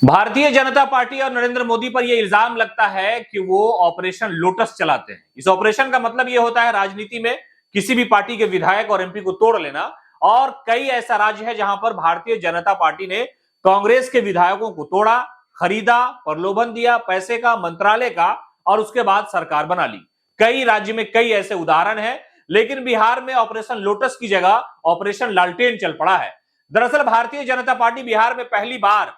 Bharatiya Janata party और नरेंद्र मोदी पर यह इल्जाम लगता है कि वो ऑपरेशन लोटस चलाते हैं। इस ऑपरेशन का मतलब यह होता है राजनीति में किसी भी पार्टी के विधायक और एमपी को तोड़ लेना। और कई ऐसा राज्य है जहां पर भारतीय जनता पार्टी ने कांग्रेस के विधायकों को तोड़ा, खरीदा, प्रलोभन दिया, पैसे का, मंत्रालय का, और उसके बाद सरकार बना ली। कई राज्य में कई ऐसे उदाहरण हैं, लेकिन बिहार में ऑपरेशन लोटस की जगह ऑपरेशन लालटेन चल पड़ा है। दरअसल भारतीय जनता पार्टी बिहार में पहली बार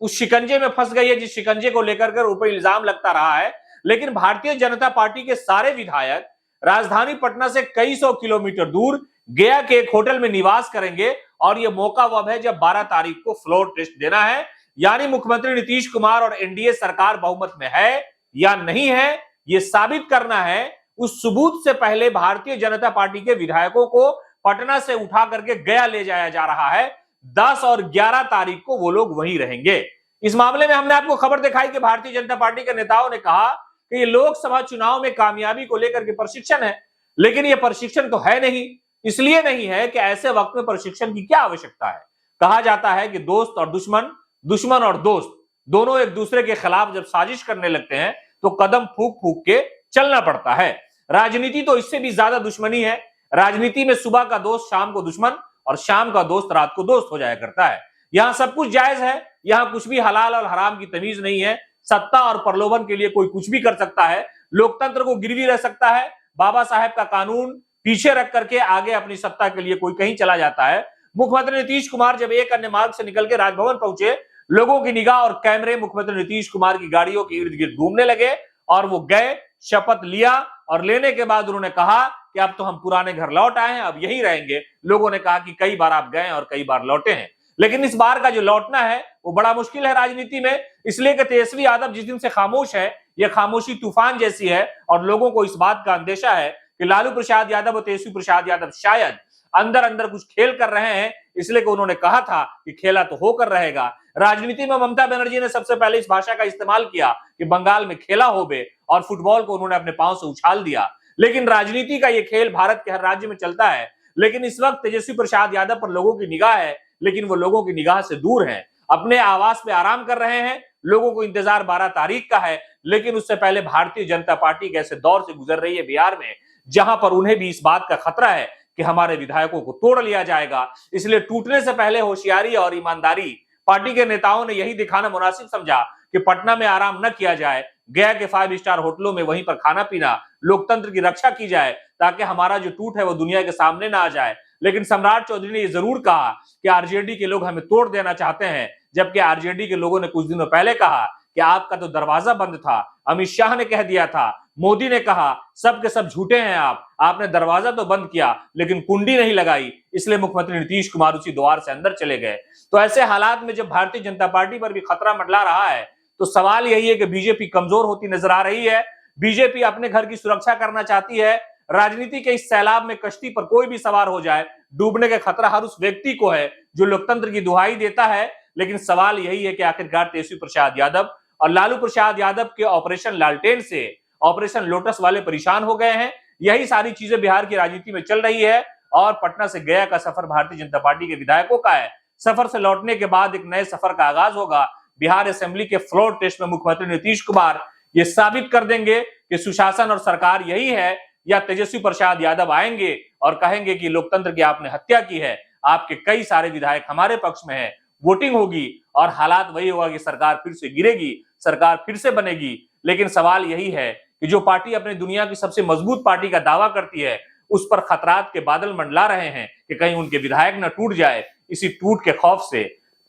उस शिकंजे में फंस गई है जिस शिकंजे को लेकर के ऊपर इल्जाम लगता रहा है। लेकिन भारतीय जनता पार्टी के सारे विधायक राजधानी पटना से कई सौ किलोमीटर दूर गया के एक होटल में निवास करेंगे, और यह मौका वह है जब 12 तारीख को फ्लोर टेस्ट देना है। यानी मुख्यमंत्री नीतीश कुमार और एनडीए सरकार बहुमत में है या नहीं है, यह साबित करना है। उस सबूत से पहले भारतीय जनता पार्टी के विधायकों को पटना से उठा करके गया ले जाया जा रहा है। 10 और 11 तारीख को वो लोग वहीं रहेंगे। इस मामले में हमने आपको खबर दिखाई कि भारतीय जनता पार्टी के नेताओं ने कहा कि ये लोकसभा चुनाव में कामयाबी को लेकर के प्रशिक्षण है, लेकिन ये प्रशिक्षण तो है नहीं। इसलिए नहीं है कि ऐसे वक्त में प्रशिक्षण की क्या आवश्यकता है। कहा जाता है कि दोस्त और दुश्मन, दुश्मन और दोस्त दोनों एक दूसरे के खिलाफ जब साजिश करने लगते हैं तो कदम फूंक फूंक के चलना पड़ता है। राजनीति तो इससे भी ज्यादा दुश्मनी है। राजनीति में सुबह का दोस्त शाम को दुश्मन और शाम का दोस्त रात को दोस्त हो जाया करता है। यहां सब कुछ जायज है, यहां कुछ भी हलाल और हराम की तमीज नहीं है। सत्ता और प्रलोभन के लिए कोई कुछ भी कर सकता है। लोकतंत्र को गिरवी रह सकता है। बाबा साहेब का कानून पीछे रख करके आगे अपनी सत्ता के लिए कोई कहीं चला जाता है। मुख्यमंत्री नीतीश कुमार जब एक अन्य मार्ग से निकल के राजभवन पहुंचे, लोगों की निगाह और कैमरे मुख्यमंत्री नीतीश कुमार की गाड़ियों के इर्द गिर्द घूमने लगे, और वो गए, शपथ लिया, और लेने के बाद उन्होंने कहा कि अब तो हम पुराने घर लौट आए हैं, अब यहीं रहेंगे। लोगों ने कहा कि कई बार आप गए और कई बार लौटे हैं, लेकिन इस बार का जो लौटना है वो बड़ा मुश्किल है राजनीति में। इसलिए कि तेजस्वी यादव जिस दिन से खामोश है, यह खामोशी तूफान जैसी है, और लोगों को इस बात का अंदेशा है कि लालू प्रसाद यादव और तेजस्वी प्रसाद यादव शायद अंदर अंदर कुछ खेल कर रहे हैं। इसलिए कि उन्होंने कहा था कि खेला तो होकर रहेगा। राजनीति में ममता बनर्जी ने सबसे पहले इस भाषा का इस्तेमाल किया कि बंगाल में खेला होबे, और फुटबॉल को उन्होंने अपने पांव से उछाल दिया। लेकिन राजनीति का यह खेल भारत के हर राज्य में चलता है। लेकिन इस वक्त तेजस्वी प्रसाद यादव पर लोगों की निगाह है, लेकिन वो लोगों की निगाह से दूर हैं। अपने आवास पे आराम कर रहे हैं। लोगों को इंतजार 12 तारीख का है, लेकिन उससे पहले भारतीय जनता पार्टी के ऐसे दौर से गुजर रही है बिहार में, जहां पर उन्हें भी इस बात का खतरा है कि हमारे विधायकों को तोड़ लिया जाएगा। इसलिए टूटने से पहले होशियारी और ईमानदारी पार्टी के नेताओं ने यही दिखाना मुनासिब समझा कि पटना में आराम न किया जाए, गया के 5 स्टार होटलों में वहीं पर खाना पीना, लोकतंत्र की रक्षा की जाए, ताकि हमारा जो टूट है वो दुनिया के सामने ना आ जाए। लेकिन सम्राट चौधरी ने यह जरूर कहा कि आरजेडी के लोग हमें तोड़ देना चाहते हैं, जबकि आरजेडी के लोगों ने कुछ दिनों पहले कहा कि आपका तो दरवाजा बंद था। अमित शाह ने कह दिया था, मोदी ने कहा, सब के सब झूठे हैं आपने दरवाजा तो बंद किया लेकिन कुंडी नहीं लगाई। इसलिए मुख्यमंत्री नीतीश कुमार उसी द्वार से अंदर चले गए। तो ऐसे हालात में जब भारतीय जनता पार्टी पर भी खतरा मंडरा रहा है, तो सवाल यही है कि बीजेपी कमजोर होती नजर आ रही है। बीजेपी अपने घर की सुरक्षा करना चाहती है। राजनीति के इस सैलाब में कश्ती पर कोई भी सवार हो जाए, डूबने का खतरा हर उस व्यक्ति को है जो लोकतंत्र की दुहाई देता है। लेकिन सवाल यही है कि आखिरकार तेजस्वी प्रसाद यादव और लालू प्रसाद यादव के ऑपरेशन लालटेन से ऑपरेशन लोटस वाले परेशान हो गए हैं। यही सारी चीजें बिहार की राजनीति में चल रही है, और पटना से गया का सफर भारतीय जनता पार्टी के विधायकों का है। सफर से लौटने के बाद एक नए सफर का आगाज होगा। बिहार असेंबली के फ्लोर टेस्ट में मुख्यमंत्री नीतीश कुमार ये साबित कर देंगे कि सुशासन और सरकार यही है, या तेजस्वी प्रसाद यादव आएंगे और कहेंगे कि लोकतंत्र की आपने हत्या की है, आपके कई सारे विधायक हमारे पक्ष में है। वोटिंग होगी और हालात वही होगा कि सरकार फिर से गिरेगी, सरकार फिर से बनेगी। लेकिन सवाल यही है कि जो पार्टी अपने दुनिया की सबसे मजबूत पार्टी का दावा करती है, उस पर खतरात के बादल मंडला रहे हैं कि कहीं उनके विधायक न टूट जाए। इसी टूट के खौफ से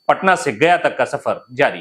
पटना से गया तक का सफर जारी।